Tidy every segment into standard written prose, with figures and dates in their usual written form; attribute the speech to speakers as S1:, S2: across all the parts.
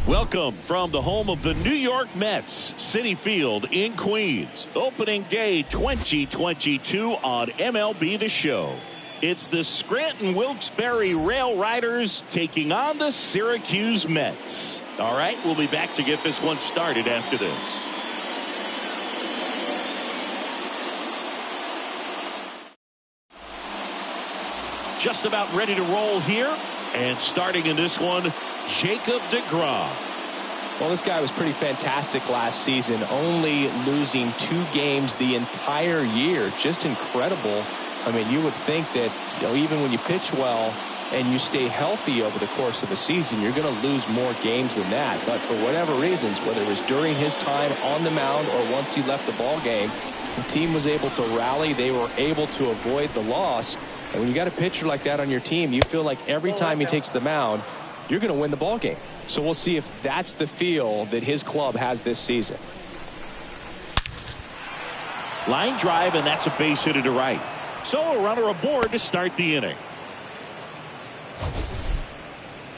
S1: Welcome from the home of the New York Mets, Citi Field in Queens. Opening day 2022 on MLB The Show. It's the Scranton Wilkes-Barre Railriders taking on the Syracuse Mets. All right, we'll be back to get this one started after this. Just about ready to roll here. And starting in this one, Jacob deGrom.
S2: Well, this guy was pretty fantastic last season, only losing 2 games the entire year. Just incredible. I mean, you would think that, even when you pitch well and you stay healthy over the course of a season, you're going to lose more games than that. But for whatever reasons, whether it was during his time on the mound or once he left the ball game, the team was able to rally. They were able to avoid the loss. And when you got a pitcher like that on your team, you feel like every time he takes the mound, you're going to win the ball game. So we'll see if that's the feel that his club has this season.
S1: Line drive, and that's a base hit to right. So a runner aboard to start the inning.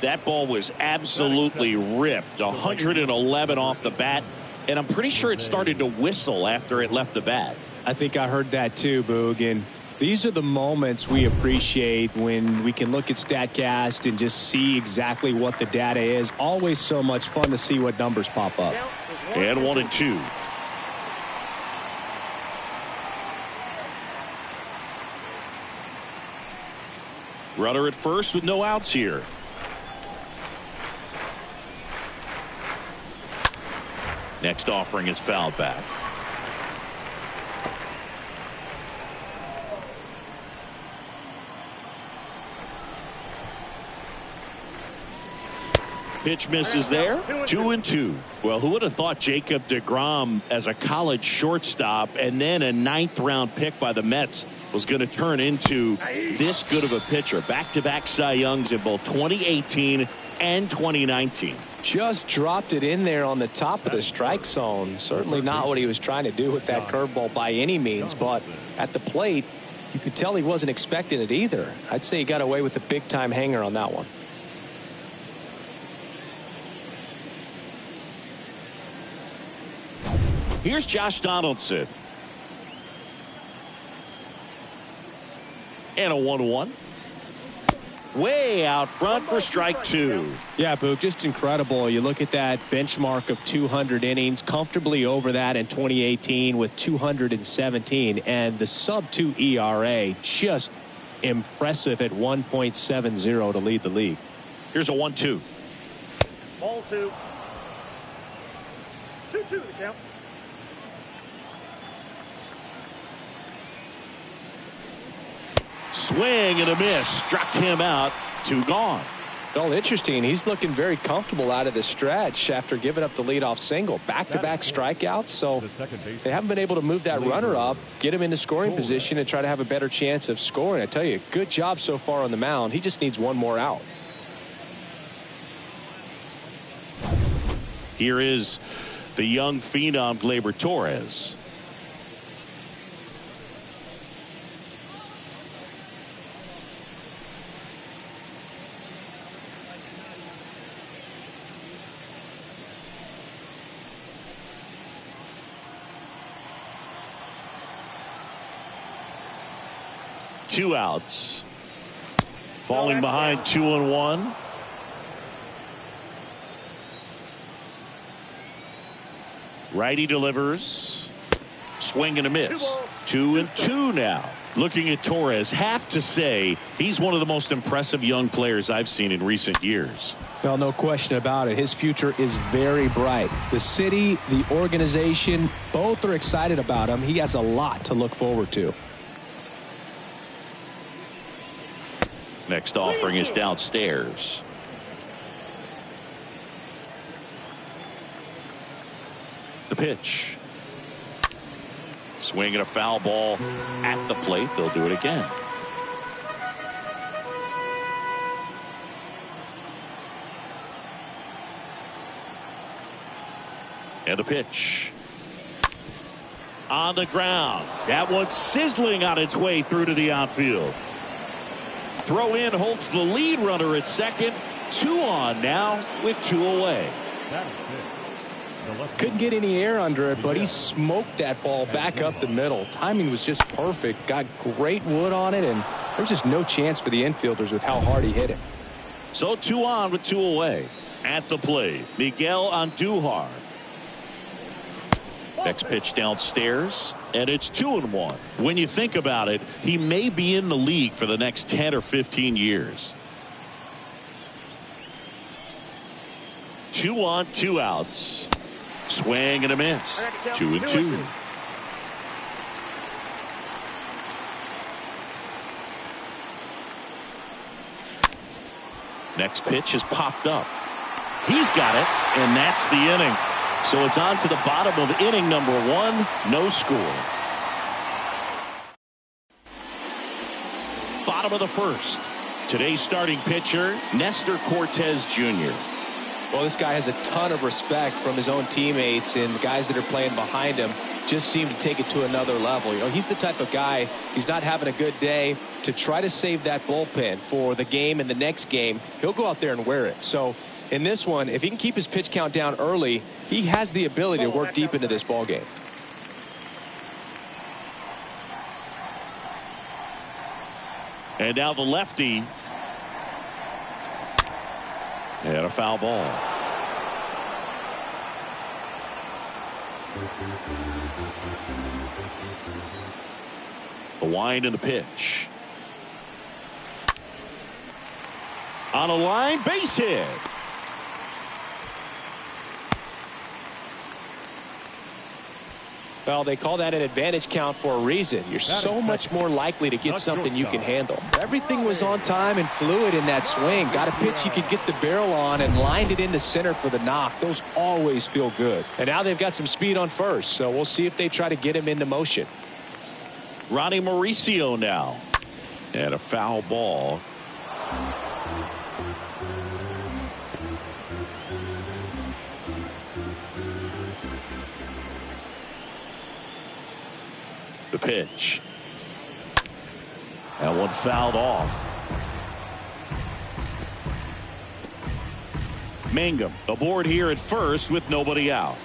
S1: That ball was absolutely ripped. 111 off the bat, and I'm pretty sure it started to whistle after it left the bat.
S2: I think I heard that too, Boog. And these are the moments we appreciate when we can look at StatCast and just see exactly what the data is. Always so much fun to see what numbers pop up.
S1: And 1-2. Runner at first with no outs here. Next offering is fouled back. Pitch misses there. 2-2. Well, who would have thought Jacob deGrom as a college shortstop and then a 9th round pick by the Mets was going to turn into this good of a pitcher? Back-to-back Cy Youngs in both 2018 and 2019.
S2: Just dropped it in there on the top of the strike zone. Certainly not what he was trying to do with that curveball by any means, but at the plate, you could tell he wasn't expecting it either. I'd say he got away with a big-time hanger on that one.
S1: Here's Josh Donaldson. And a 1-1. Way out front for strike 2.
S2: Yeah, Boog, just incredible. You look at that benchmark of 200 innings, comfortably over that in 2018 with 217. And the sub-2 ERA, just impressive at 1.70 to lead the league.
S1: Here's a 1-2.
S3: Ball 2. 2-2 to count.
S1: Swing and a miss. Struck him out. 2 gone.
S2: Well, interesting. He's looking very comfortable out of the stretch after giving up the leadoff single. Back-to-back strikeouts, so they haven't been able to move that runner up, get him into scoring position, and try to have a better chance of scoring. I tell you, good job so far on the mound. He just needs one more out.
S1: Here is the young phenom Gleyber Torres. Two outs. Falling behind 2-1. Righty delivers. Swing and a miss. 2-2 now. Looking at Torres, have to say he's one of the most impressive young players I've seen in recent years.
S2: Well, no question about it. His future is very bright. The city, the organization, both are excited about him. He has a lot to look forward to.
S1: Next offering is downstairs. The pitch. Swing and a foul ball at the plate. They'll do it again. And the pitch. On the ground. That one's sizzling on its way through to the outfield. Throw in holds the lead runner at second. 2 on now with 2 away.
S2: Couldn't get any air under it, but he smoked that ball back up the middle. Timing was just perfect. Got great wood on it, and there's just no chance for the infielders with how hard he hit it.
S1: So 2 on with 2 away. At the plate, Miguel Andujar. Next pitch downstairs, and it's 2-1. When you think about it, he may be in the league for the next 10 or 15 years. 2 on, 2 outs. Swing and a miss. 2-2. Next pitch is popped up. He's got it, and that's the inning. So it's on to the bottom of inning number 1. No score. Bottom of the first. Today's starting pitcher, Nestor Cortez Jr.
S2: Well, this guy has a ton of respect from his own teammates, and the guys that are playing behind him just seem to take it to another level. You know, he's the type of guy, he's not having a good day, to try to save that bullpen for the game and the next game. He'll go out there and wear it. So in this one, if he can keep his pitch count down early, he has the ability to work deep into this ball game.
S1: And now the lefty. And a foul ball. The wind and the pitch. On a line, base hit.
S2: Well, they call that an advantage count for a reason. You're so much more likely to get something you can handle. Everything was on time and fluid in that swing. Got a pitch you could get the barrel on and lined it into center for the knock. Those always feel good. And now they've got some speed on first, so we'll see if they try to get him into motion.
S1: Ronnie Mauricio now. And a foul ball. The pitch. That one fouled off. Mangum aboard here at first with nobody out.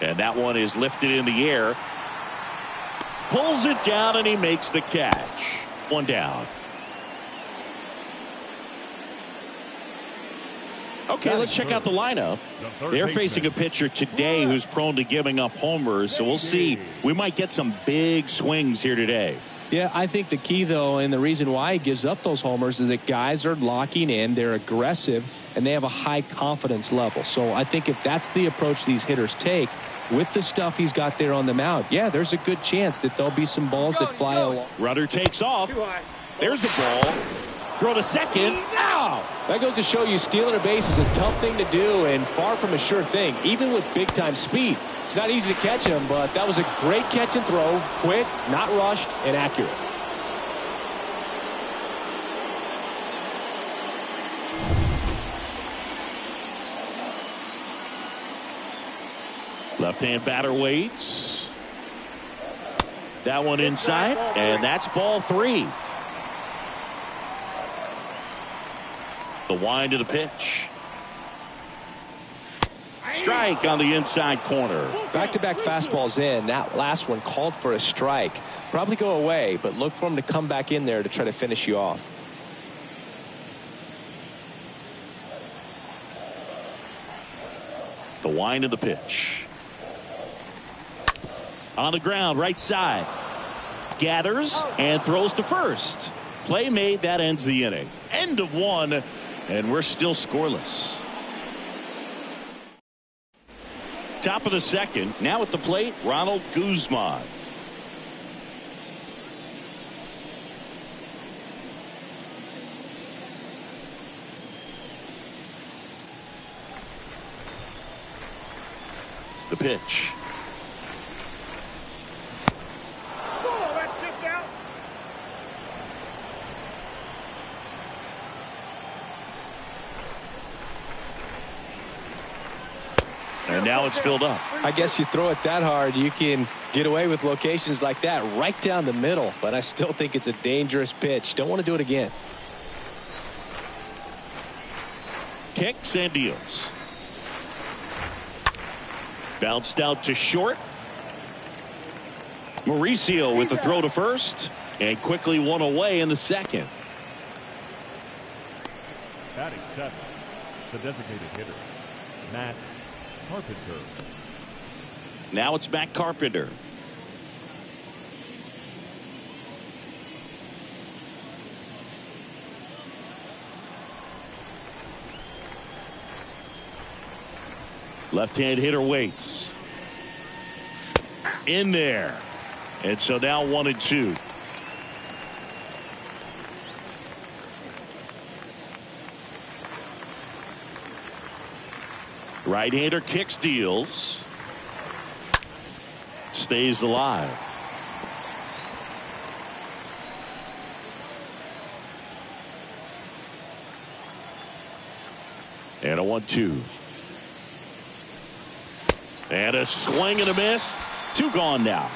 S1: And that one is lifted in the air. Pulls it down and he makes the catch. 1 down. Okay, let's check out the lineup. They're facing a pitcher today who's prone to giving up homers, so we'll see. We might get some big swings here today.
S2: Yeah, I think the key, though, and the reason why he gives up those homers is that guys are locking in, they're aggressive, and they have a high confidence level. So I think if that's the approach these hitters take, with the stuff he's got there on the mound, yeah, there's a good chance that there'll be some balls that fly along.
S1: Runner takes off. There's the ball. Throw to second. Ow!
S2: That goes to show you stealing a base is a tough thing to do and far from a sure thing, even with big-time speed. It's not easy to catch him, but that was a great catch and throw. Quick, not rushed, and accurate.
S1: Left-hand batter waits. That one inside, and that's ball 3. The wind of the pitch. Strike on the inside corner.
S2: Back-to-back fastballs in. That last one called for a strike. Probably go away, but look for him to come back in there to try to finish you off.
S1: The wind of the pitch. On the ground, right side. Gathers and throws to first. Play made, that ends the inning. End of 1, and we're still scoreless. Top of the second. Now at the plate, Ronald Guzman. The pitch. And now it's filled up.
S2: I guess you throw it that hard, you can get away with locations like that right down the middle. But I still think it's a dangerous pitch. Don't want to do it again.
S1: Kicks and deals. Bounced out to short. Mauricio with the throw to first. And quickly one away in the second.
S4: Batting seventh, the designated hitter, Matt Carpenter.
S1: Now it's Matt Carpenter. Left-hand hitter waits. In there. And so now 1-2. Right-hander kicks, deals. Stays alive. And a 1-2. And a swing and a miss. 2 gone now.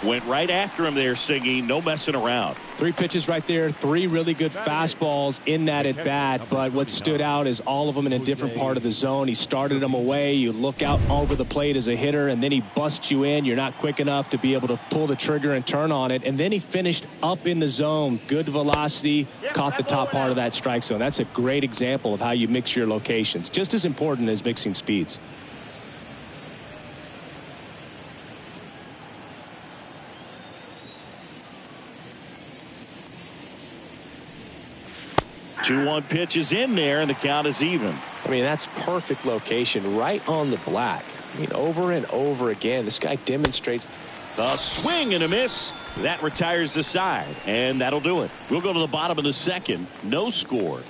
S1: Went right after him there, Siggy. No messing around.
S2: 3 pitches right there. 3 really good fastballs in that at bat. But what stood out is all of them in a different part of the zone. He started them away. You look out over the plate as a hitter, and then he busts you in. You're not quick enough to be able to pull the trigger and turn on it. And then he finished up in the zone. Good velocity. Caught the top part of that strike zone. That's a great example of how you mix your locations. Just as important as mixing speeds.
S1: 2-1 pitch is in there, and the count is even.
S2: I mean, that's perfect location right on the black. I mean, over and over again, this guy demonstrates.
S1: A swing and a miss. That retires the side, and that'll do it. We'll go to the bottom of the second. No score.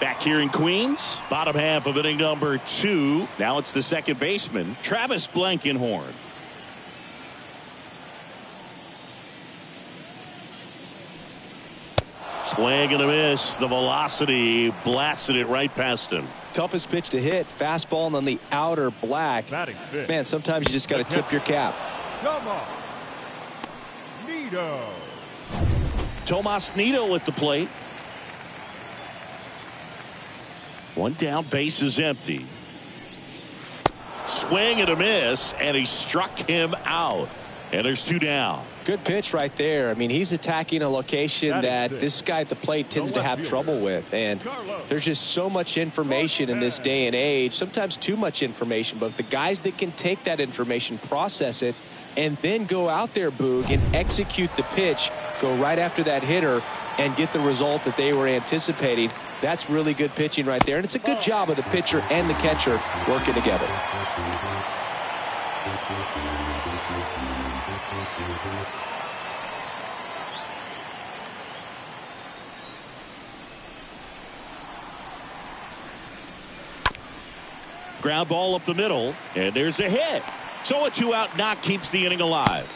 S1: Back here in Queens, bottom half of inning number 2. Now it's the second baseman, Travis Blankenhorn. Swing and a miss. The velocity blasted it right past him.
S2: Toughest pitch to hit, fastball on the outer black. Man, sometimes you just got to tip your cap.
S1: Tomas Nido at the plate. 1 down, base is empty. Swing and a miss, and he struck him out. And there's 2 down.
S2: Good pitch right there. I mean, he's attacking a location that this guy at the plate tends to have trouble with. And there's just so much information in this day and age, sometimes too much information. But the guys that can take that information, process it, and then go out there, Boog, and execute the pitch, go right after that hitter, and get the result that they were anticipating. That's really good pitching right there. And it's a good job of the pitcher and the catcher working together.
S1: Ground ball up the middle, and there's a hit. So a 2-out knock keeps the inning alive.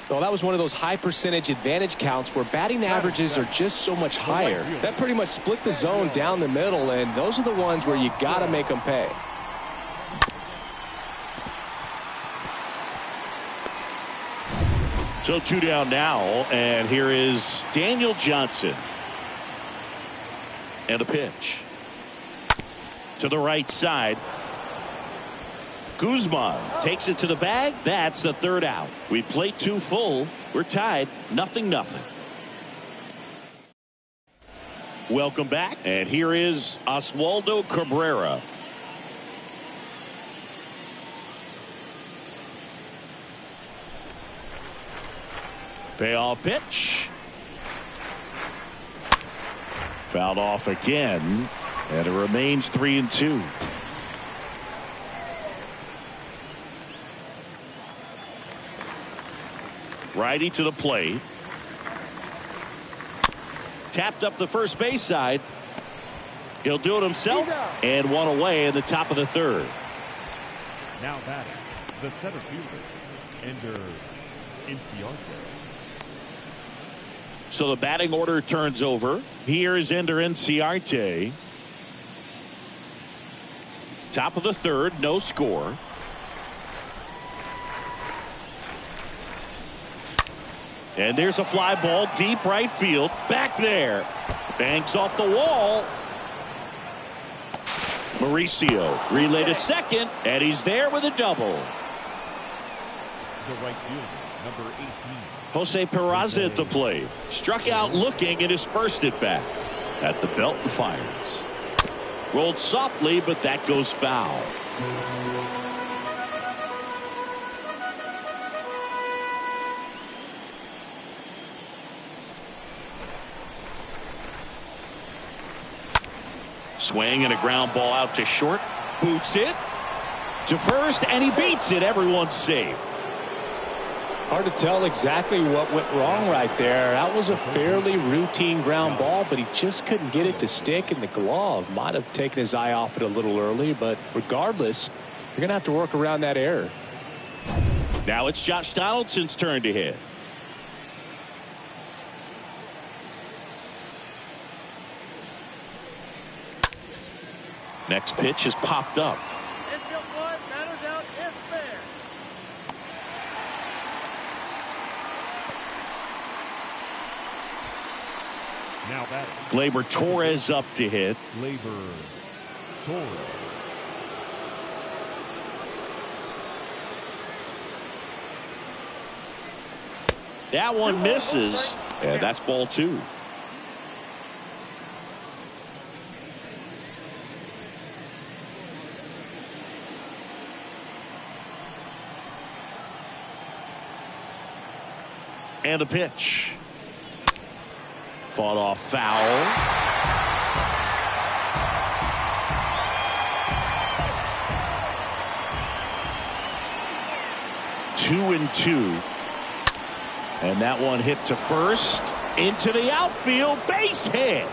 S2: Well, that was one of those high percentage advantage counts where batting averages are just so much higher. That pretty much split the zone down the middle, and those are the ones where you got to make them pay.
S1: So 2 down now, and here is Daniel Johnson. And a pitch. To the right side. Guzman takes it to the bag. That's the 3rd out. We played 2 full. We're tied 0-0. Welcome back. And here is Oswaldo Cabrera. Payoff pitch. Fouled off again. And it remains 3-2. Righty to the plate. Tapped up the first base side. He'll do it himself. And 1 away in the top of the 3rd.
S4: Now batting, the center fielder, Ender Inciarte.
S1: So the batting order turns over. Here's Ender Inciarte. Top of the third, no score. And there's a fly ball deep right field. Back there. Bangs off the wall. Mauricio relay to second, and he's there with a double.
S4: The right fielder, number 18.
S1: Jose Peraza at the plate. Struck out looking in his first at bat. At the belt and fires. Rolled softly, but that goes foul. Swing and a ground ball out to short. Boots it to first, and he beats it. Everyone's safe.
S2: Hard to tell exactly what went wrong right there. That was a fairly routine ground ball, but he just couldn't get it to stick in the glove. Might have taken his eye off it a little early, but regardless, you're going to have to work around that error.
S1: Now it's Josh Donaldson's turn to hit. Next pitch is popped up.
S3: Infield one, batters out, it's fair.
S4: Now batting,
S1: Gleyber Torres up to hit.
S4: Gleyber Torres.
S1: That one misses, and that's ball two. And the pitch. Fought off foul. Two and two. And that one hit to first. Into the outfield. Base hit.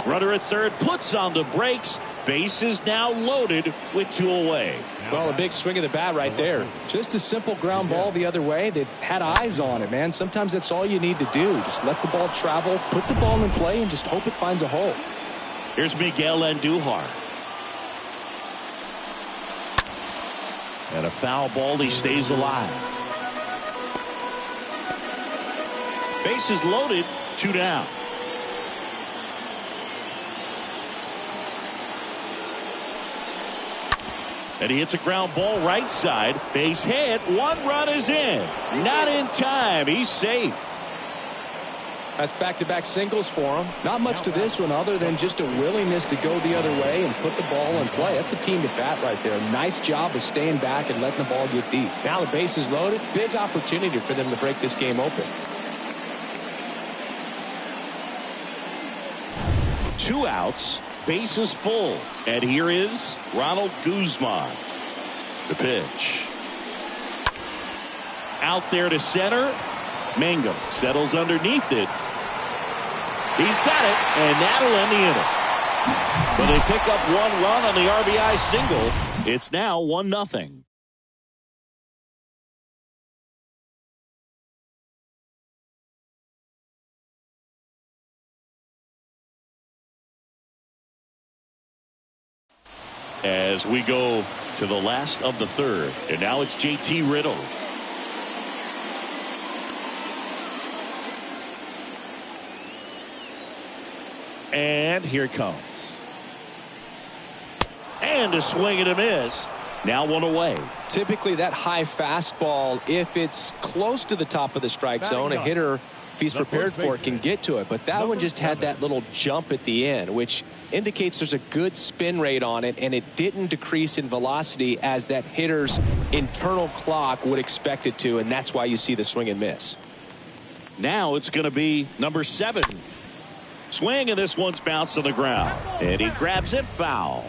S1: Runner at third puts on the brakes. Base is now loaded with two away.
S2: Well, a big swing of the bat right there. Just a simple ground ball the other way that had eyes on it, man. Sometimes that's all you need to do. Just let the ball travel, put the ball in play, and just hope it finds a hole.
S1: Here's Miguel Andujar. And a foul ball. He stays alive. Bases loaded. Two down. And he hits a ground ball right side. Base hit. One run is in. Not in time. He's safe.
S2: That's back-to-back singles for him. Not much to this one other than just a willingness to go the other way and put the ball in play. That's a team at bat right there. Nice job of staying back and letting the ball get deep. Now the base is loaded. Big opportunity for them to break this game open.
S1: Two outs. Bases full. And here is Ronald Guzman. The pitch. Out there to center. Mangum settles underneath it. He's got it, and that'll end the inning. But they pick up one run on the RBI single. It's now 1-0. As we go to the last of the third, and now it's JT Riddle. And here it comes. And a swing and a miss. Now one away.
S2: Typically that high fastball, if it's close to the top of the strike zone, a hitter, if he's prepared for it, can get to it. But that one just had that little jump at the end, which indicates there's a good spin rate on it, and it didn't decrease in velocity as that hitter's internal clock would expect it to, and that's why you see the swing and miss.
S1: Now it's going to be number 7. Swing, and this one's bounced on the ground. And he grabs it foul.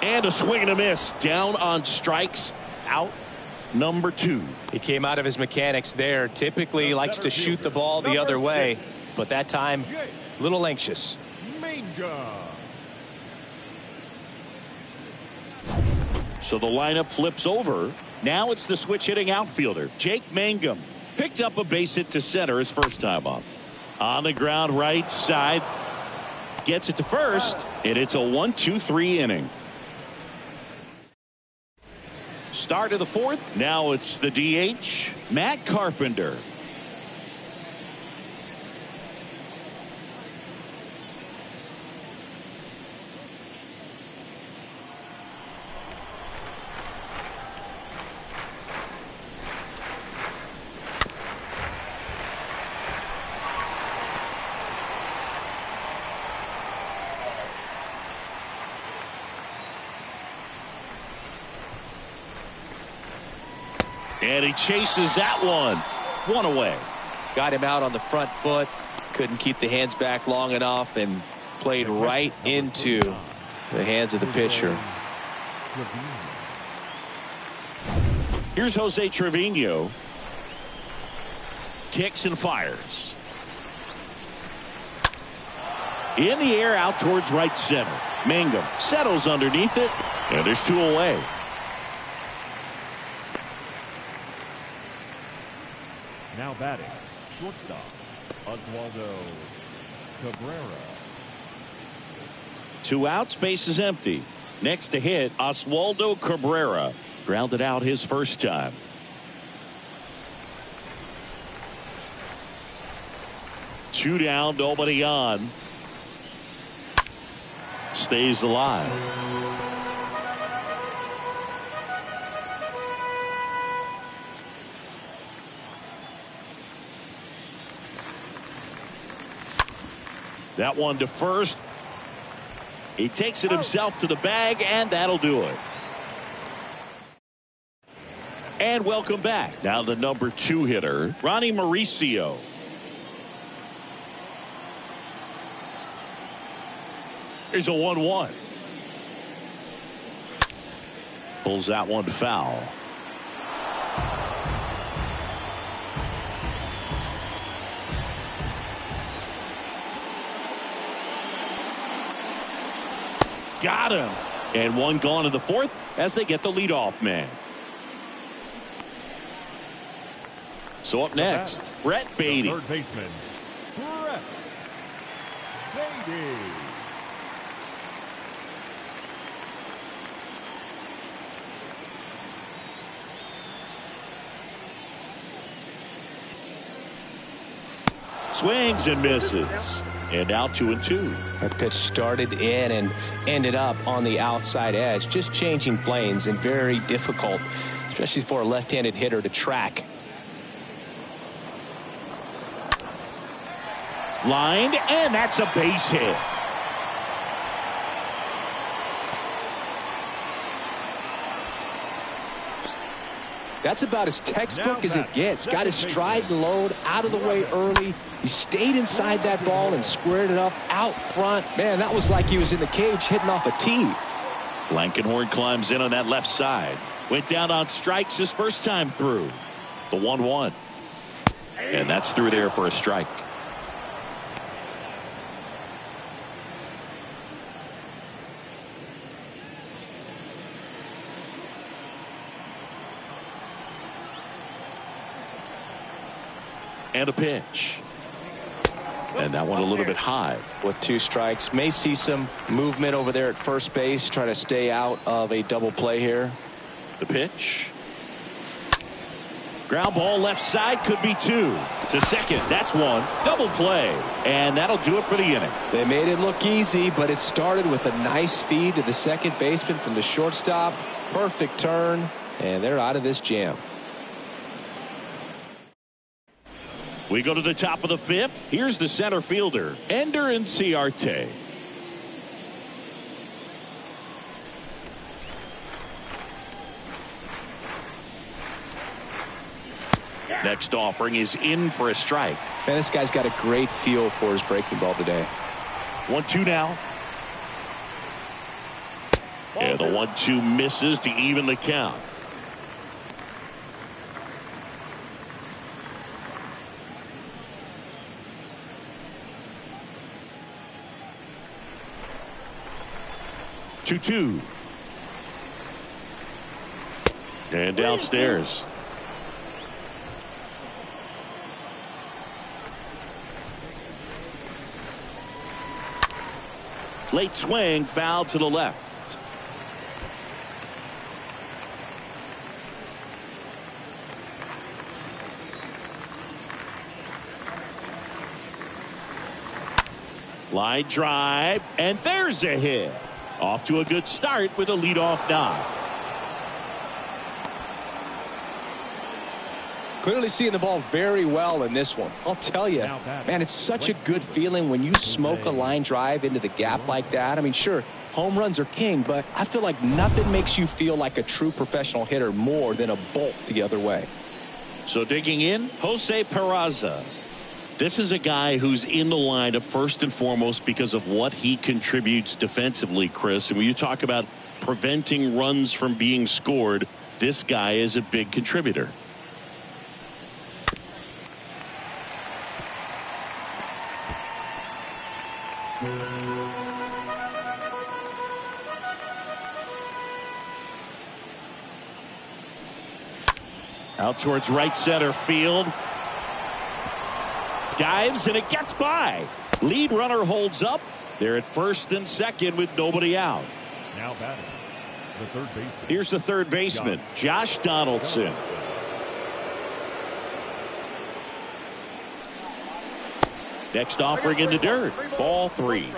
S1: And a swing and a miss. Down on strikes. Out. number 2.
S2: He came out of his mechanics there. Typically likes to shoot the ball the other way, but that time a little anxious.
S1: So the lineup flips over. Now it's the switch hitting outfielder, Jake Mangum. Picked up a base hit to center his first time up. On the ground right side. Gets it to first, and it's a 1-2-3 inning. Start of the 4th. Now it's the DH, Matt Carpenter. And he chases that one away.
S2: Got him out on the front foot. Couldn't keep the hands back long enough and played right into the hands of the pitcher.
S1: Here's Jose Trevino. Kicks and fires. In the air out towards right center. Mangum settles underneath it, and there's 2 away.
S4: Now batting, shortstop, Oswaldo Cabrera.
S1: 2 outs, base is empty. Next to hit, Oswaldo Cabrera. Grounded out his first time. Two down, nobody on. Stays alive. That one to first. He takes it himself to the bag, and that'll do it. And welcome back. Now the number 2 hitter, Ronnie Mauricio. Here's a 1-1. Pulls that one foul. Got him. And one gone to the 4th as they get the leadoff man. So up next, Brett Beatty.
S4: Third baseman, Brett Beatty.
S1: Swings and misses. And now 2-2.
S2: That pitch started in and ended up on the outside edge. Just changing planes and very difficult, especially for a left-handed hitter to track.
S1: Lined, and that's a base hit.
S2: That's about as textbook as it gets. Got his stride and load out of the way early. He stayed inside that ball and squared it up out front. Man, that was like he was in the cage hitting off a tee.
S1: Blankenhorn climbs in on that left side. Went down on strikes his first time through. The 1-1. And that's through there for a strike. And a pitch. And that one a little bit high.
S2: With 2 strikes. May see some movement over there at first base. Try to stay out of a double play here.
S1: The pitch. Ground ball left side, could be 2. To second, that's 1. Double play. And that'll do it for the inning.
S2: They made it look easy, but it started with a nice feed to the second baseman from the shortstop. Perfect turn. And they're out of this jam.
S1: We go to the top of the 5th. Here's the center fielder, Ender Inciarte. Next offering is in for a strike.
S2: Man, this guy's got a great feel for his breaking ball today.
S1: 1-2 now. And the 1-2 misses to even the count. 2-2. And downstairs. Late swing, foul to the left. Line drive, and there's a hit. Off to a good start with a leadoff dive.
S2: Clearly seeing the ball very well in this one. I'll tell you, man, it's such a good feeling when you smoke a line drive into the gap like that. I mean, sure, home runs are king, but I feel like nothing makes you feel like a true professional hitter more than a bolt the other way.
S1: So digging in, Jose Peraza. This is a guy who's in the lineup first and foremost because of what he contributes defensively, Chris. And when you talk about preventing runs from being scored, this guy is a big contributor. Out towards right center field. Dives and it gets by. Lead runner holds up. They're at first and second with nobody out.
S4: Now batting, the third baseman.
S1: Here's the third baseman, Josh Donaldson. Next offering in the dirt. Ball 3.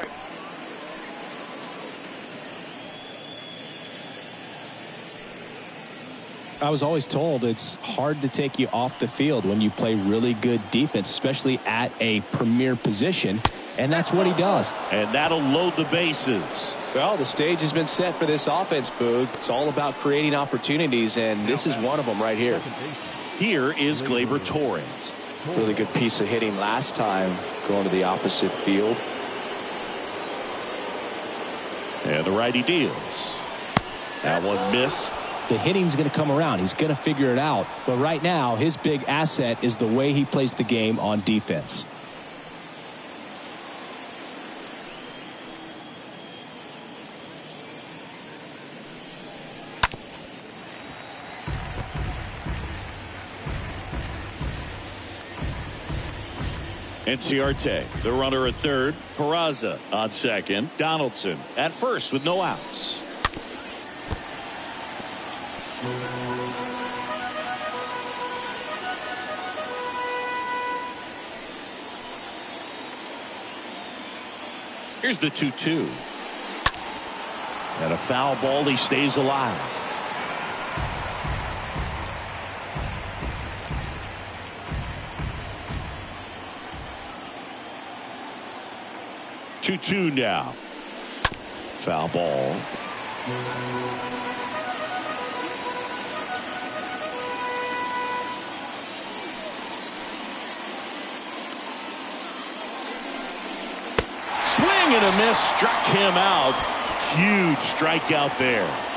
S2: I was always told it's hard to take you off the field when you play really good defense, especially at a premier position, and that's what he does.
S1: And that'll load the bases.
S2: Well, the stage has been set for this offense, Boog. It's all about creating opportunities, and this is one of them right here.
S1: Here is Gleyber Torres.
S2: Really good piece of hitting last time, going to the opposite field.
S1: And the righty deals. That one missed.
S2: The hitting's going to come around. He's going to figure it out. But right now, his big asset is the way he plays the game on defense.
S1: Enciarte, the runner at third. Peraza on second. Donaldson at first with no outs. Here's the 2-2. And a foul ball. He stays alive. Two now. Foul ball. Swing and a miss, struck him out. Huge strikeout there.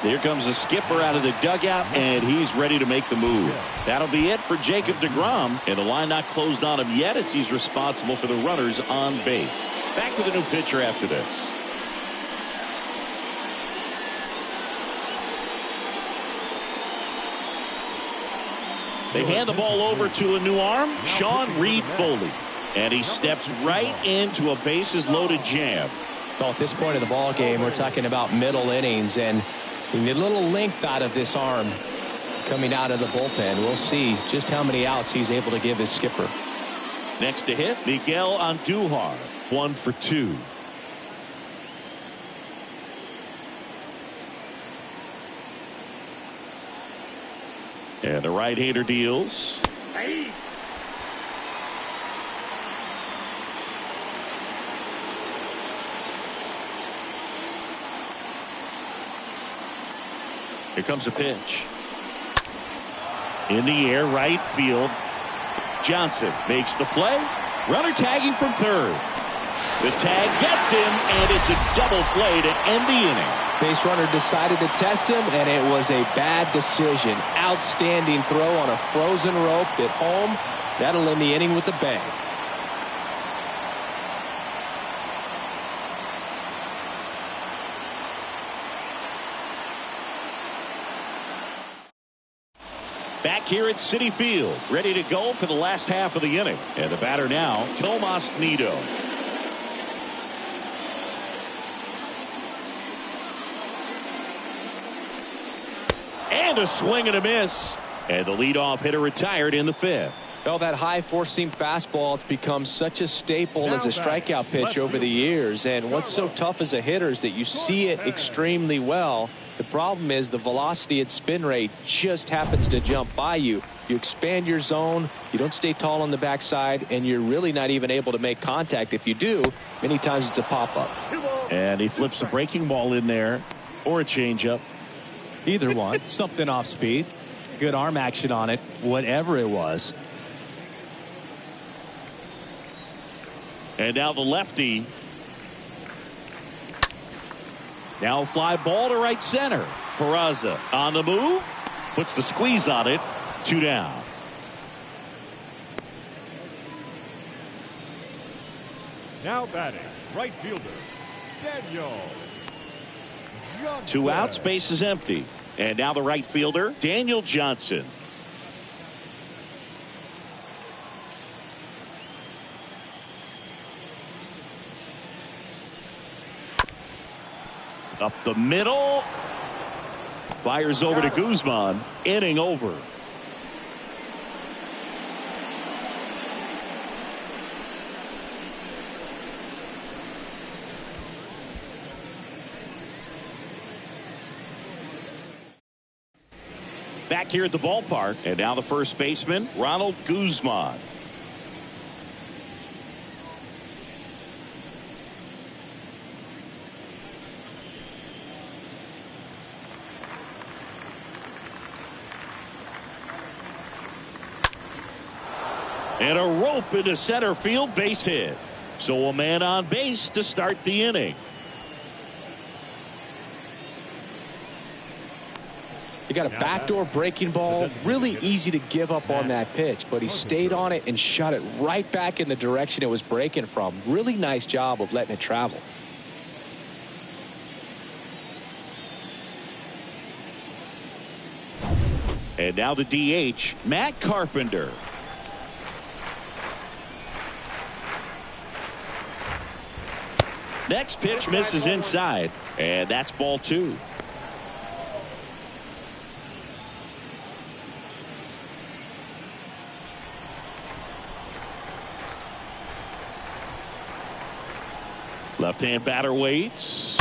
S1: Here comes the skipper out of the dugout, and he's ready to make the move. That'll be it for Jacob deGrom, and the line not closed on him yet as he's responsible for the runners on base. Back with a new pitcher after this. They hand the ball over to a new arm, Sean Reed Foley. And he steps right into a bases-loaded jam.
S2: Well, at this point of the ball game, we're talking about middle innings, and we need a little length out of this arm coming out of the bullpen. We'll see just how many outs he's able to give his skipper.
S1: Next to hit, Miguel Andujar, 1 for 2. And the right-hander deals. Here comes a pitch. In the air, right field. Johnson makes the play. Runner tagging from third. The tag gets him, and it's a double play to end the inning.
S2: Base runner decided to test him, and it was a bad decision. Outstanding throw on a frozen rope at home. That'll end the inning with a bang.
S1: Back here at Citi Field, ready to go for the last half of the inning. And the batter now, Tomas Nido. And a swing and a miss. And the leadoff hitter retired in the fifth.
S2: Well, that high four-seam fastball has become such a staple as a strikeout pitch over the years. And what's so tough as a hitter is that you see it extremely well. The problem is the velocity and spin rate just happens to jump by you. You expand your zone, you don't stay tall on the backside, and you're really not even able to make contact. If you do, many times it's a pop-up.
S1: And he flips a breaking ball in there, or a changeup.
S5: Either one. Something off speed. Good arm action on it, whatever it was.
S1: And now the lefty. Now fly ball to right center. Peraza on the move. Puts the squeeze on it. 2 down.
S4: Now batting, right fielder, Daniel Johnson.
S1: 2 outs, base is empty. And now the right fielder, Daniel Johnson. Up the middle. Fires over to Guzman. Inning over. Back here at the ballpark. And now the first baseman, Ronald Guzman. And a rope into center field, base hit. So a man on base to start the inning.
S2: You got a backdoor breaking ball. Really easy to give up on that pitch, but he stayed on it and shot it right back in the direction it was breaking from. Really nice job of letting it travel.
S1: And now the DH, Matt Carpenter. Next pitch misses inside, and that's ball 2. Left-hand batter waits,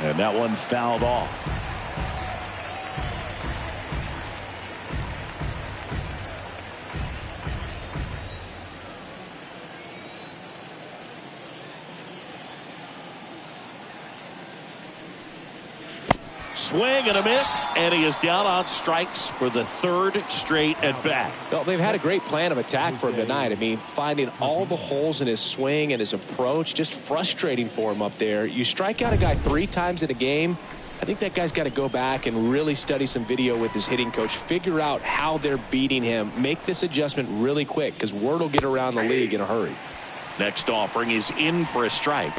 S1: and that one fouled off. Swing and a miss, and he is down on strikes for the 3rd straight at bat.
S2: Well, they've had a great plan of attack for him tonight. I mean, finding all the holes in his swing and his approach, just frustrating for him up there. You strike out a guy 3 times in a game, I think that guy's got to go back and really study some video with his hitting coach, figure out how they're beating him, make this adjustment really quick, because word will get around the league in a hurry.
S1: Next offering is in for a strike.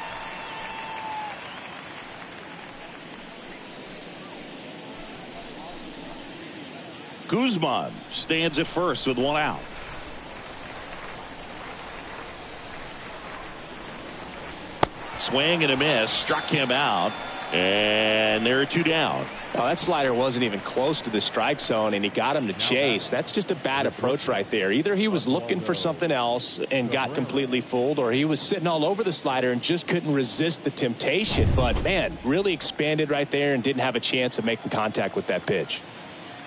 S1: Guzman stands at first with 1 out. Swing and a miss, struck him out, and there are 2 down.
S2: Well, that slider wasn't even close to the strike zone, and he got him to chase. That's just a bad approach right there. Either he was looking for something else and got completely fooled, or he was sitting all over the slider and just couldn't resist the temptation. But, man, really expanded right there and didn't have a chance of making contact with that pitch.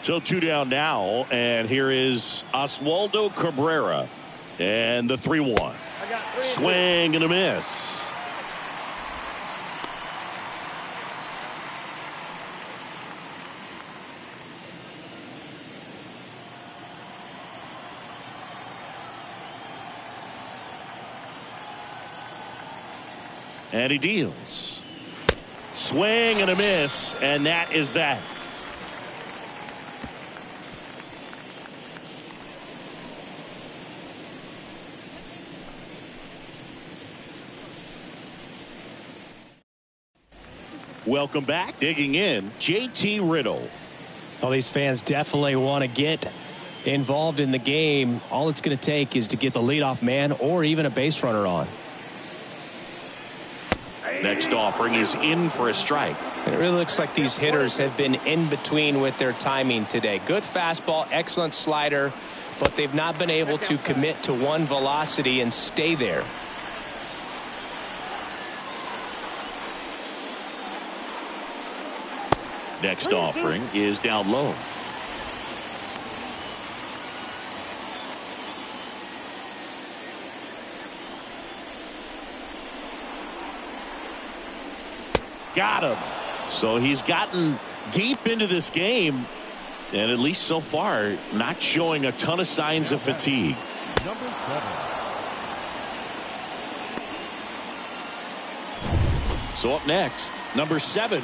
S1: So 2 down now, and here is Oswaldo Cabrera, and the 3-1. Swing and a miss. And he deals. Swing and a miss, and that is that. Welcome back. Digging in, JT Riddle.
S5: Well, these fans definitely want to get
S2: involved in the game. All it's going to take is to get the leadoff man or even a base runner on.
S1: Next offering is in for a strike.
S2: And it really looks like these hitters have been in between with their timing today. Good fastball, excellent slider, but they've not been able to commit to one velocity and stay there.
S1: Next offering is down low. Got him. So he's gotten deep into this game, and at least so far, not showing a ton of signs of fatigue.
S4: Number 7.
S1: So up next, number 7.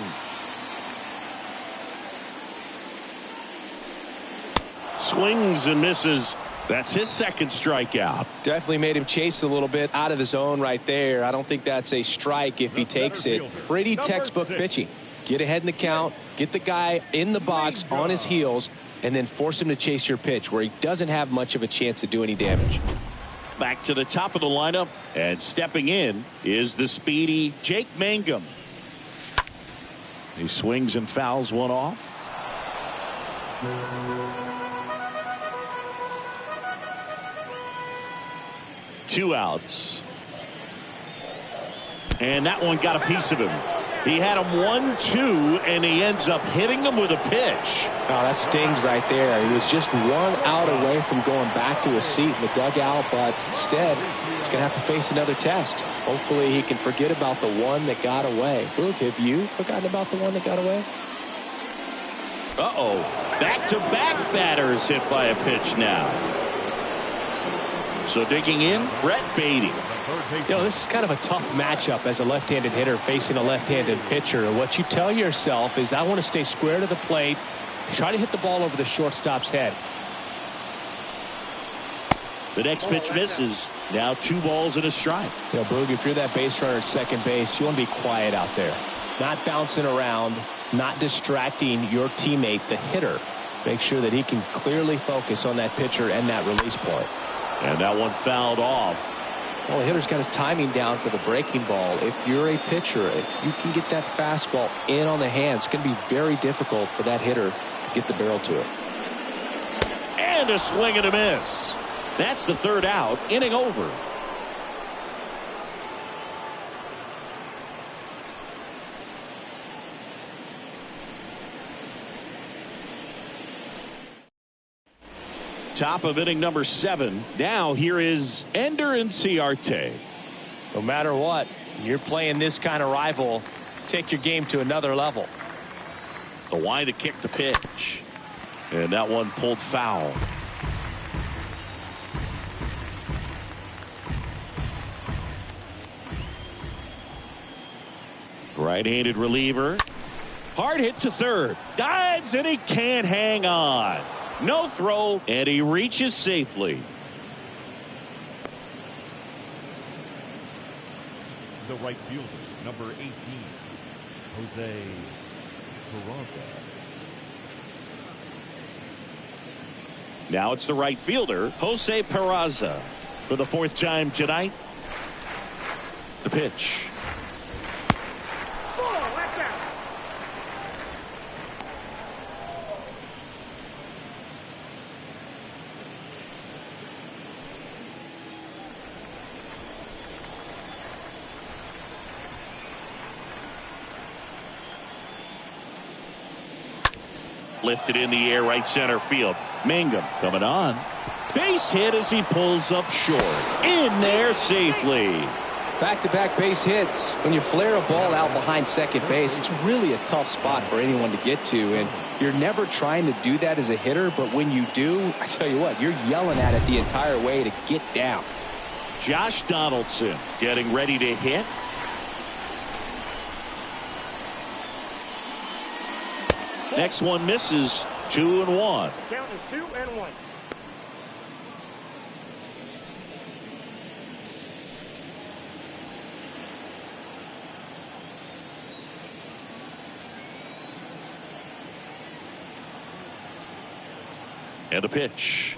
S1: Swings and misses. That's his second strikeout.
S2: Definitely made him chase a little bit out of the zone right there. I don't think that's a strike if he takes it. Pretty textbook pitching. Get ahead in the count, get the guy in the box on his heels, and then force him to chase your pitch where he doesn't have much of a chance to do any damage.
S1: Back to the top of the lineup, and stepping in is the speedy Jake Mangum. He swings and fouls one off. Two outs. And that one got a piece of him. He had him 1-2, and he ends up hitting him with a pitch.
S2: Oh, that stings right there. He was just one out away from going back to his seat in the dugout, but instead, he's going to have to face another test. Hopefully, he can forget about the one that got away. Luke, have you forgotten about the one that got away?
S1: Uh-oh. Back-to-back batters hit by a pitch now. So digging in, Brett Beatty.
S2: You know, this is kind of a tough matchup as a left-handed hitter facing a left-handed pitcher. What you tell yourself is, I want to stay square to the plate, try to hit the ball over the shortstop's head.
S1: The next pitch misses. Now 2 balls and a strike.
S2: You know, Boog, if you're that base runner at second base, you want to be quiet out there. Not bouncing around, not distracting your teammate, the hitter. Make sure that he can clearly focus on that pitcher and that release point.
S1: And that one fouled off.
S2: Well, the hitter's got his timing down for the breaking ball. If you're a pitcher, if you can get that fastball in on the hand, it's going to be very difficult for that hitter to get the barrel to it.
S1: And a swing and a miss. That's the 3rd out. Inning over. Top of inning number 7. Now here is Ender Inciarte.
S2: No matter what, you're playing this kind of rival, take your game to another level.
S1: The wind to kick the pitch. And that one pulled foul. Right-handed reliever. Hard hit to third. Dives and he can't hang on. No throw, and he reaches safely.
S4: The right fielder, number 18, Jose Peraza.
S1: Now it's the right fielder, Jose Peraza, for the 4th time tonight. The pitch. Lifted in the air, right center field. Mangum coming on. Base hit as he pulls up short. In there safely.
S2: Back-to-back base hits. When you flare a ball out behind second base, it's really a tough spot for anyone to get to. And you're never trying to do that as a hitter, but when you do, I tell you what, you're yelling at it the entire way to get down.
S1: Josh Donaldson getting ready to hit. Next one misses. 2-1.
S3: Count is 2-1.
S1: And the pitch.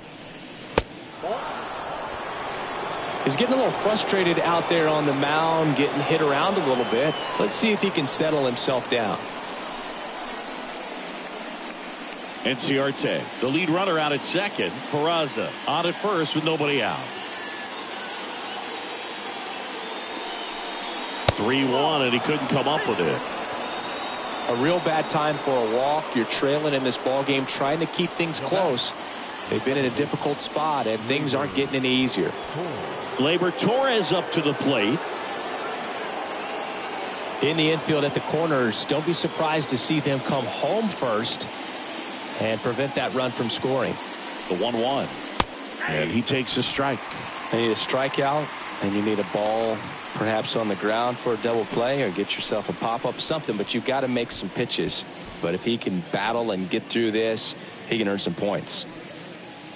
S2: He's getting a little frustrated out there on the mound, getting hit around a little bit. Let's see if he can settle himself down.
S1: Enciarte, the lead runner, out at second. Peraza on at first with nobody out. 3-1, and he couldn't come up with it.
S2: A real bad time for a walk. You're trailing in this ball game, trying to keep things close. They've been in a difficult spot, and things aren't getting any easier.
S1: Gleyber Torres up to the plate.
S2: In the infield at the corners, don't be surprised to see them come home first and prevent that run from scoring.
S1: The 1-1. And he takes a strike.
S2: You need a strikeout, and you need a ball perhaps on the ground for a double play, or get yourself a pop-up, something, but you've got to make some pitches. But if he can battle and get through this, he can earn some points.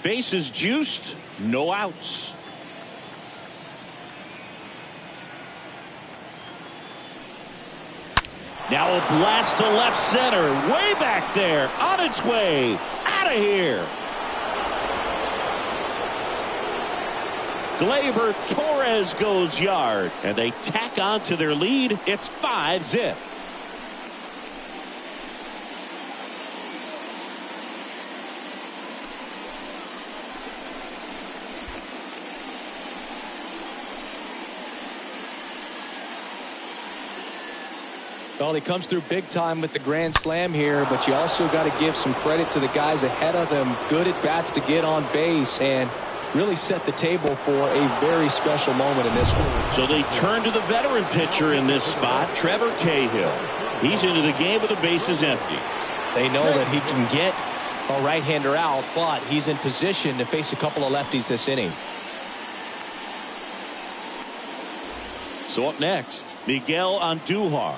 S1: Bases juiced, no outs. Now a blast to left center, way back there, on its way, out of here. Gleyber Torres goes yard, and they tack on to their lead. It's 5-zip.
S2: Well, he comes through big time with the grand slam here, but you also got to give some credit to the guys ahead of him. Good at bats to get on base and really set the table for a very special moment in this one.
S1: So they turn to the veteran pitcher in this spot, Trevor Cahill. He's into the game with the bases empty.
S2: They know that he can get a right-hander out, but he's in position to face a couple of lefties this inning.
S1: So up next, Miguel Andujar.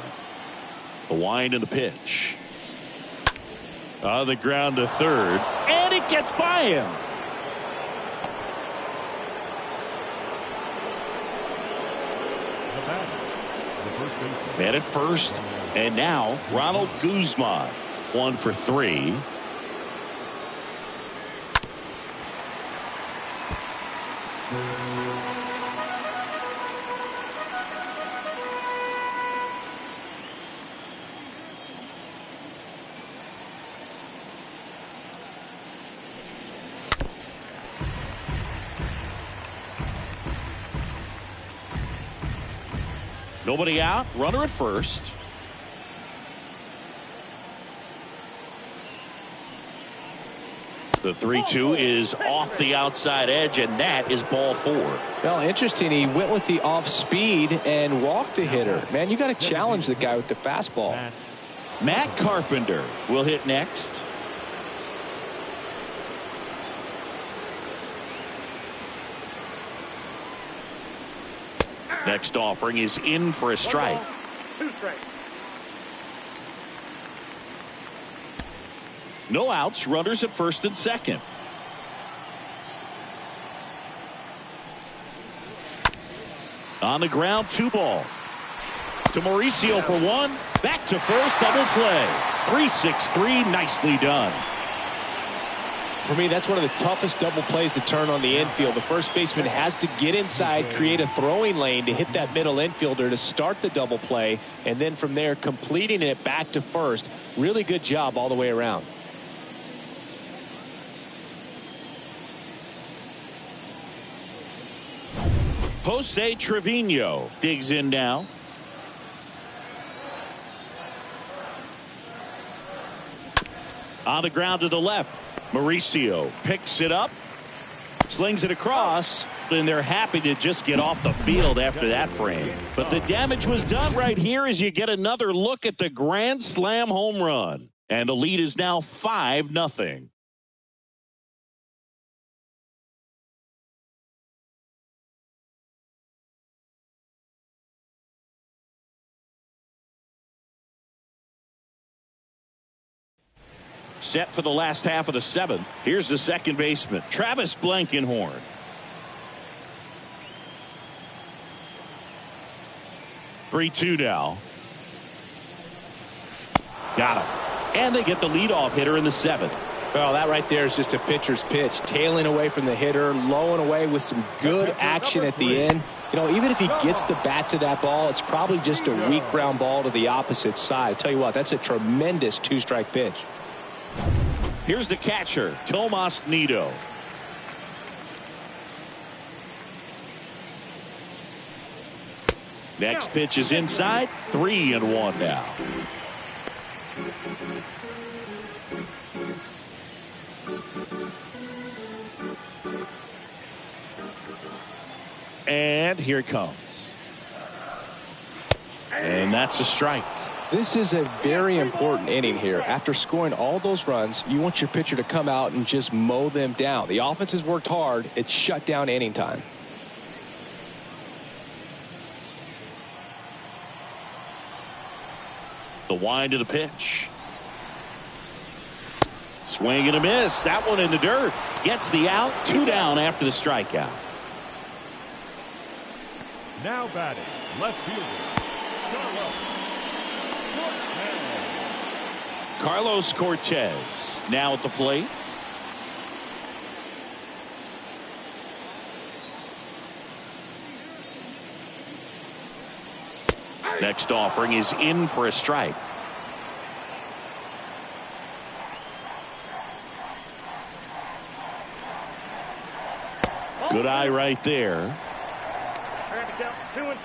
S1: The wind and the pitch. On the ground to third, and it gets by him. Man at first, and now Ronald Guzman, 1 for 3. Nobody out, runner at first. The 3-2 is off the outside edge, and that is ball 4.
S2: Well, interesting. He went with the off speed and walked the hitter. Man, you got to challenge the guy with the fastball.
S1: Matt Carpenter will hit next. Next offering is in for a strike.
S3: 2 strikes.
S1: No outs, runners at first and second. On the ground, 2 ball. To Mauricio for 1. Back to first, double play. 3-6-3, nicely done.
S2: For me, that's one of the toughest double plays to turn on the infield. The first baseman has to get inside, create a throwing lane to hit that middle infielder to start the double play, and then from there completing it back to first. Really good job all the way around.
S1: Jose Trevino digs in now. On the ground to the left. Mauricio picks it up, slings it across, and they're happy to just get off the field after that frame. But the damage was done right here as you get another look at the grand slam home run. And the lead is now 5-0. Set for the last half of the 7th. Here's the second baseman, Travis Blankenhorn. Three-2 now. Got him. And they get the leadoff hitter in the 7th.
S2: Well, that right there is just a pitcher's pitch. Tailing away from the hitter, lowing away with some good action at the end. You know, even if he gets the bat to that ball, it's probably just a weak ground ball to the opposite side. Tell you what, that's a tremendous two-strike pitch.
S1: Here's the catcher, Tomas Nido. Next pitch is inside. 3-1 now. And here it comes. And that's a strike.
S2: This is a very important inning here. After scoring all those runs, you want your pitcher to come out and just mow them down. The offense has worked hard. It's shut down inning time.
S1: The wind of the pitch. Swing and a miss. That one in the dirt. Gets the out. 2 down after the strikeout.
S4: Now batting, left fielder,
S1: Carlos Cortez now at the plate. Next offering is in for a strike. Good eye right there.
S3: 2-2.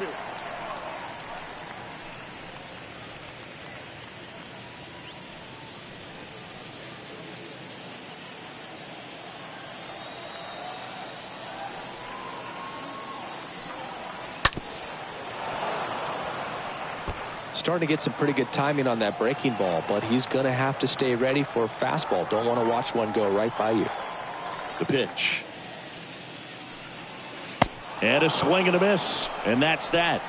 S2: Starting to get some pretty good timing on that breaking ball, but he's going to have to stay ready for a fastball. Don't want to watch one go right by you.
S1: The pitch. And a swing and a miss. And that's that.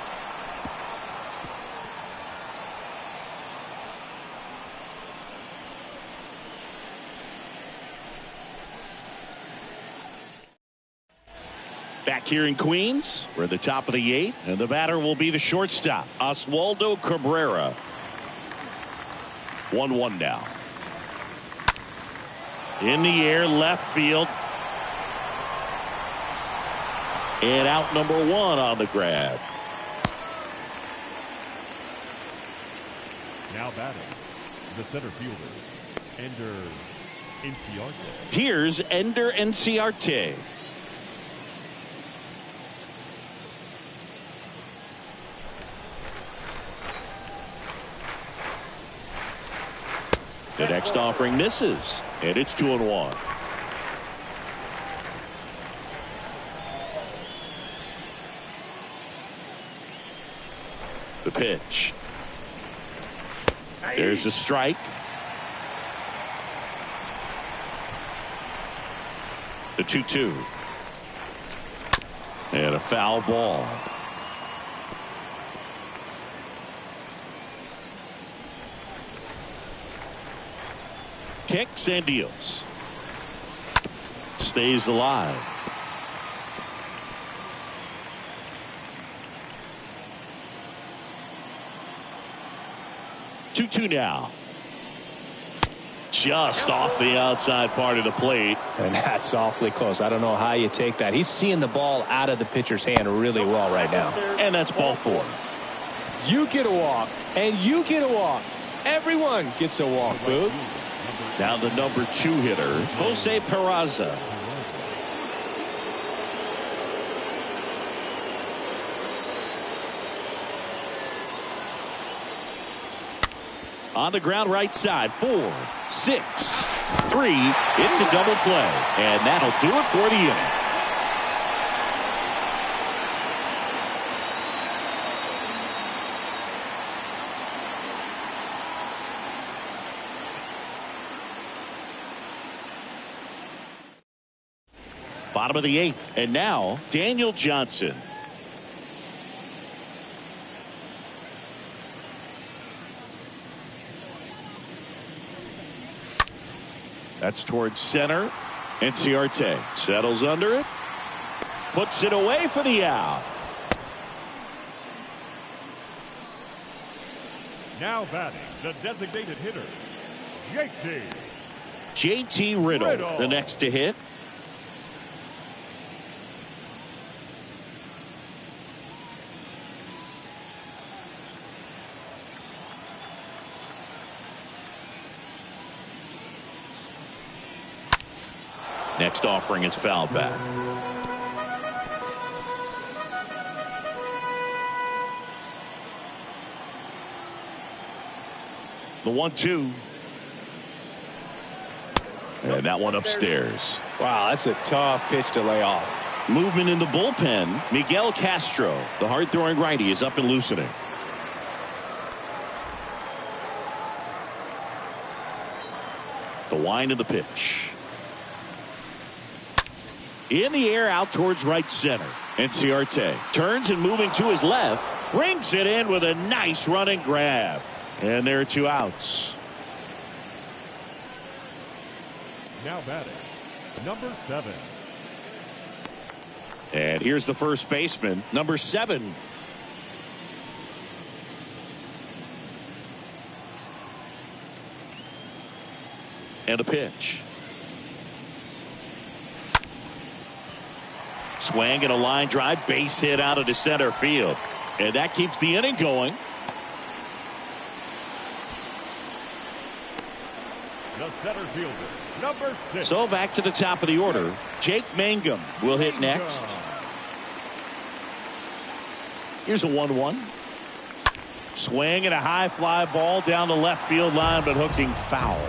S1: Back here in Queens, we're at the top of the 8th, and the batter will be the shortstop, Oswaldo Cabrera. 1-1 now. In the air, left field. And out number 1 on the grab.
S4: now batting, the center fielder, Ender Inciarte.
S1: Here's Ender Inciarte. The next offering misses, and it's 2-1. The pitch. There's a strike. The 2-2. And a foul ball. Kicks and deals. Stays alive. Two now. Just off the outside part of the plate.
S2: And that's awfully close. I don't know how you take that. He's seeing the ball out of the pitcher's hand really well right now.
S1: And that's ball 4.
S2: You get a walk, and you get a walk. Everyone gets a walk, Boog.
S1: Now the number 2 hitter, Jose Peraza. On the ground right side, 4, 6, 3. It's a double play, and that'll do it for the inning. Bottom of the 8th, and now Daniel Johnson. That's towards center. Inciarte settles under it. Puts it away for the out.
S4: Now batting, the designated hitter, JT
S1: JT Riddle, the next to hit. Next offering is foul back. The 1-2. And that one upstairs.
S2: Wow, that's a tough pitch to lay off.
S1: Movement in the bullpen. Miguel Castro, the hard-throwing righty, is up and loosening. The wind of the pitch. In the air out towards right center. And Ciarte turns and moving to his left. Brings it in with a nice running grab. And there are 2 outs.
S4: Now batting, number 7.
S1: And here's the first baseman, number 7. And a pitch. Swing and a line drive, base hit out into center field. And that keeps the inning going.
S4: The center fielder, number 6.
S1: So back to the top of the order. Jake Mangum will hit next. Here's a 1-1. Swing and a high fly ball down the left field line, but hooking foul.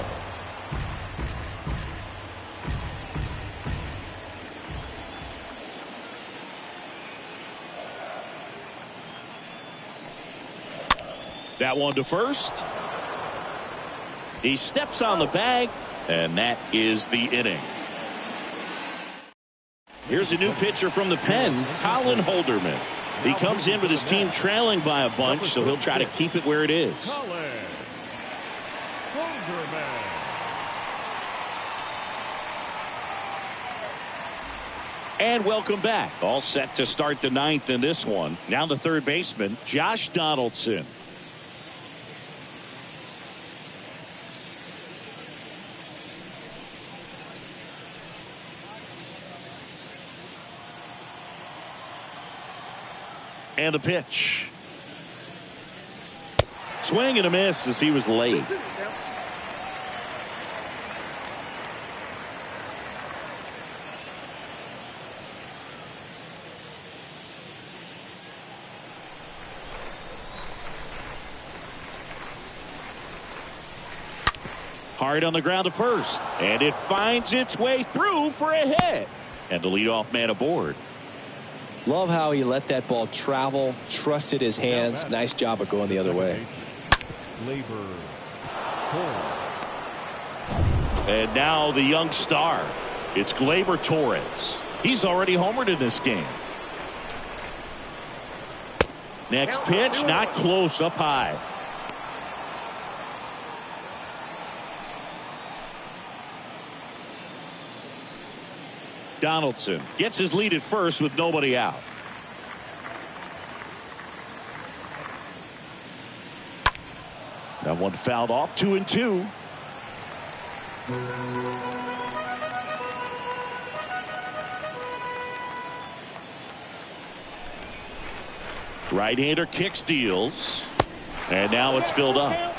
S1: That one to first. He steps on the bag, and that is the inning. Here's a new pitcher from the pen, Colin Holderman. He comes in with his team trailing by a bunch, so he'll try to keep it where it is.
S4: Colin Holderman.
S1: And welcome back. All set to start the 9th in this one. Now the third baseman, Josh Donaldson. And the pitch. Swing and a miss as he was late. Hard on the ground to first. And it finds its way through for a hit. And the leadoff man aboard.
S2: Love how he let that ball travel, trusted his hands. Nice job of going the other way.
S1: And now the young star. It's Gleyber Torres. He's already homered in this game. Next pitch, not close, up high. Donaldson gets his lead at first with nobody out. That one fouled off. 2-2. Right-hander kicks, deals, and now it's filled up.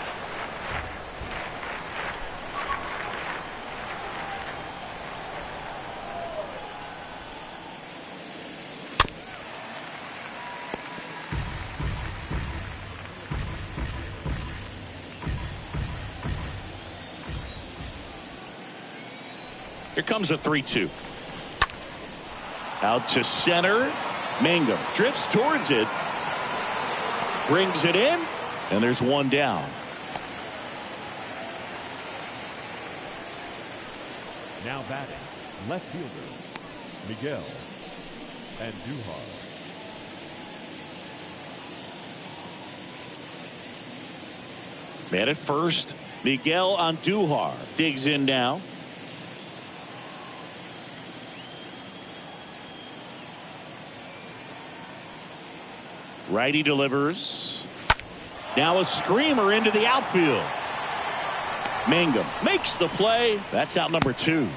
S1: Here comes a 3-2. Out to center. Mangum drifts towards it. Brings it in. And there's one down.
S4: Now batting, left fielder, Miguel Andujar.
S1: Man at first, Miguel Andujar digs in now. Righty delivers. Now a screamer into the outfield. Mangum makes the play. That's out number 2.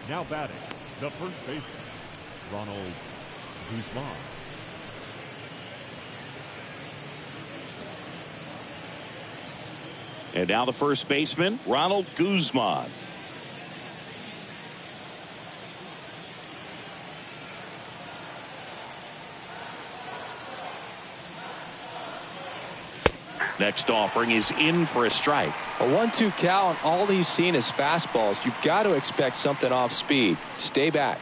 S4: Now batting, the first baseman, Ronald Guzman.
S1: And now the first baseman, Ronald Guzman. Next offering is in for a strike.
S2: A 1-2 count. All he's seen is fastballs. You've got to expect something off speed. Stay back.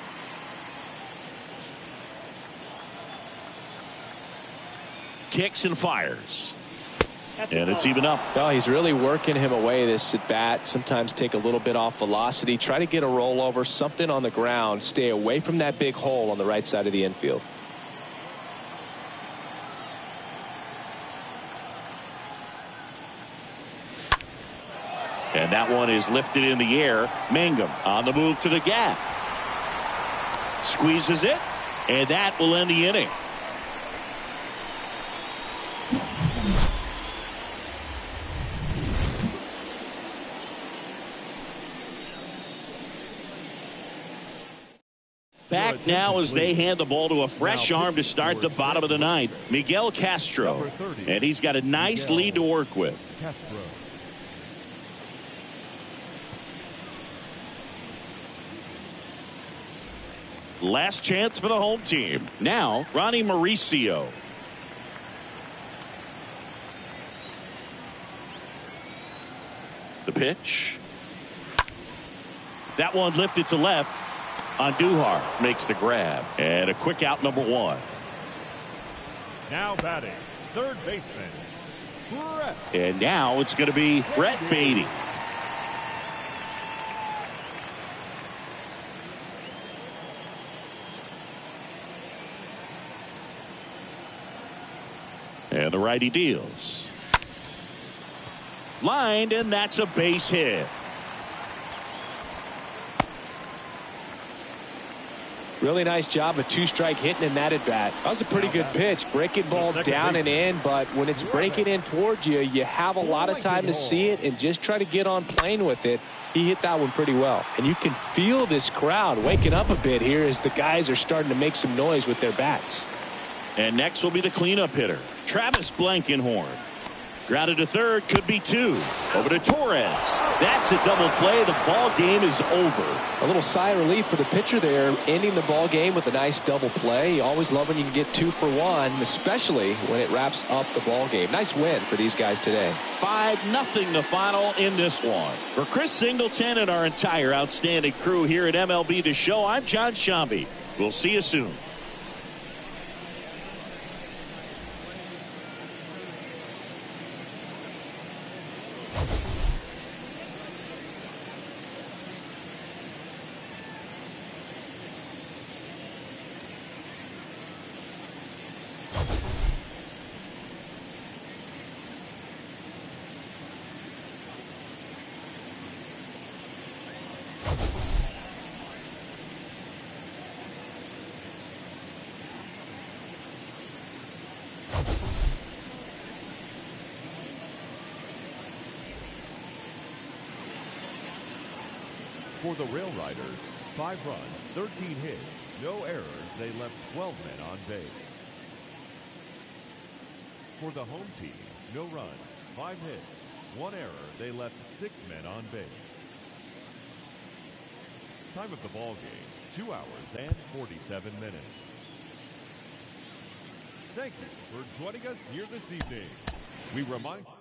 S1: Kicks and fires. And it's even up.
S2: No, he's really working him away this at bat. Sometimes take a little bit off velocity. Try to get a rollover, something on the ground. Stay away from that big hole on the right side of the infield.
S1: And that one is lifted in the air. Mangum on the move to the gap. Squeezes it. And that will end the inning. Back now as they hand the ball to a fresh arm to start the bottom of the ninth, Miguel Castro. And he's got a nice lead to work with.
S4: Castro.
S1: Last chance for the home team. Now, Ronnie Mauricio. The pitch. That one lifted to left. Andujar makes the grab. And a quick out, number 1.
S4: Now batting, third baseman, Brett.
S1: And now it's going to be Brett Beatty. And the righty deals. Lined, and that's a base hit.
S2: Really nice job of 2-strike hitting in that at bat. That was a pretty good pitch. Breaking ball down and in, but when it's breaking in towards you, you have a lot of time to see it and just try to get on plane with it. He hit that one pretty well. And you can feel this crowd waking up a bit here as the guys are starting to make some noise with their bats.
S1: And next will be the cleanup hitter, Travis Blankenhorn. Grounded to third, could be 2. Over to Torres. That's a double play. The ball game is over.
S2: A little sigh of relief for the pitcher there, ending the ball game with a nice double play. You always love when you can get 2 for 1, especially when it wraps up the ball game. Nice win for these guys today.
S1: 5-0 the final in this one. For Chris Singleton and our entire outstanding crew here at MLB The Show, I'm John Shambi. We'll see you soon.
S4: For the Railriders, 5 runs, 13 hits, no errors. They left 12 men on base. For the home team, no runs, 5 hits, 1 error. They left 6 men on base. Time of the ball game, 2 hours and 47 minutes. Thank you for joining us here this evening. We remind you.